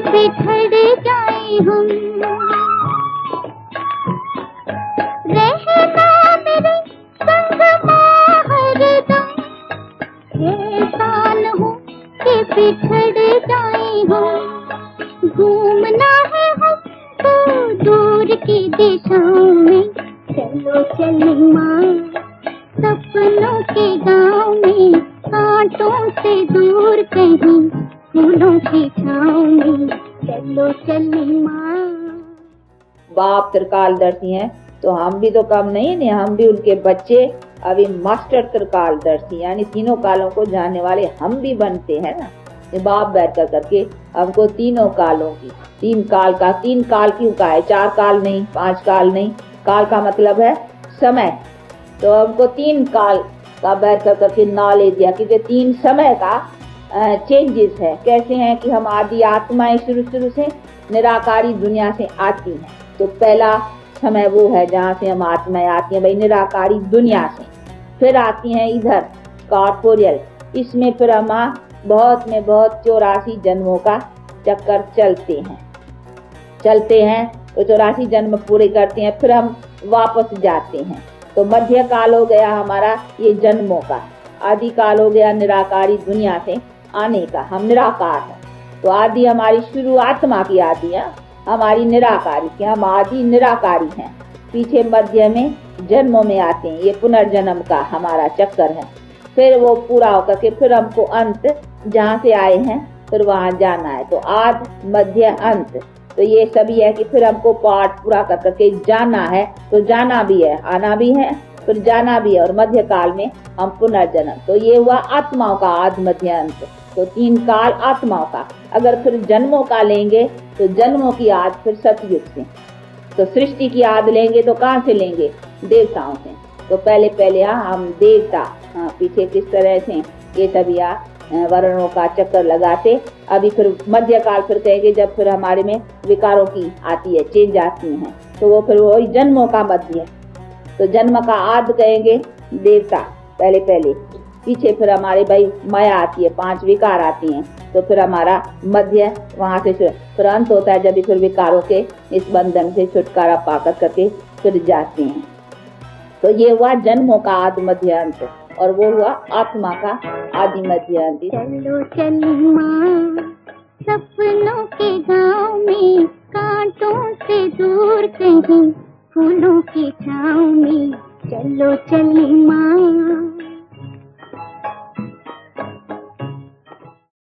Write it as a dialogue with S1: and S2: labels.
S1: बिछड़ जाए हम। रहना मेरे संग हरदम, ऐसा न हो कि बिछड़ जाए हम। घूमना है हमको दूर की दिशाओं में, चलो चले माँ सपनों के गाँव में। कांटों से दूर कहीं फूलों की छाँव में, चलो चले माँ।
S2: बाप त्रिकालदर्शी हैं तो हम भी तो कम नहीं है, हम भी उनके बच्चे अभी मास्टर त्रिकालदर्शी यानी तीनों कालों को जानने वाले हम भी बनते हैं ना। ये बाप बैठ कर करके हमको तीनों कालों की, तीन काल क्यों का है, 4 काल नहीं, 5 काल नहीं, काल का मतलब है समय। तो हमको 3 काल का बैठ कर करके नॉलेज दिया, क्योंकि 3 समय का चेंजेस है। कैसे हैं कि हम आदि आत्माएं शुरू से निराकारी दुनिया से आती हैं। तो पहला समय वो है जहाँ से हम आत्माएं आती हैं भाई निराकारी दुनिया से, फिर आती हैं इधर कॉर्पोरियल, इसमें फिर हम बहुत 84 जन्मों का चक्कर चलते हैं। तो 84 जन्म पूरे करते हैं, फिर हम वापस जाते हैं। तो मध्य काल हो गया हमारा ये जन्मों का, आदि काल हो गया निराकारी दुनिया से आने का, हम निराकार हैं। तो आदि हमारी शुरू आत्मा की आदि है, हमारी निराकारी की, हम आदि निराकारी हैं। पीछे मध्य में जन्मों में आते हैं, ये पुनर्जन्म का हमारा चक्कर है। फिर वो पूरा होकर के फिर हमको अंत जहाँ से आए हैं फिर वहाँ जाना है। तो आद मध्य अंत, तो ये सभी है कि फिर हमको पाठ पूरा कर करके जाना है। तो जाना भी है, आना भी है, फिर जाना भी है, और मध्य काल में हम पुनर्जन्म। तो ये हुआ आत्माओं का आद मध्य अंत। तो 3 काल आत्माओं का। अगर फिर जन्मों का लेंगे तो जन्मों की आद फिर सतयुग से। तो सृष्टि की आद लेंगे तो कहाँ से लेंगे, देवताओं से। तो पहले हम देवता, पीछे किस तरह से ये सभी वर्णों का चक्कर लगाते। अभी फिर मध्य काल फिर कहेंगे जब फिर हमारे में विकारों की आती है, चेंज आती हैं, तो वो फिर वही जन्मों का मध्य। तो जन्म का आद कहेंगे देवता पहले, पीछे फिर हमारे भाई माया आती है, 5 विकार आती हैं। तो फिर हमारा मध्य वहां से फिर अंत होता है जब फिर विकारों के इस बंधन से छुटकारा पाकर करके फिर जाते हैं। तो ये हुआ जन्मों का आदि मध्य अंत, और वो हुआ आत्मा का आदि मध्य अंत।
S1: चलो चलो माँ सपनों के गाँव में, कांटों से दूर कहीं फूलों की छाँव में, चलो चलो माँ।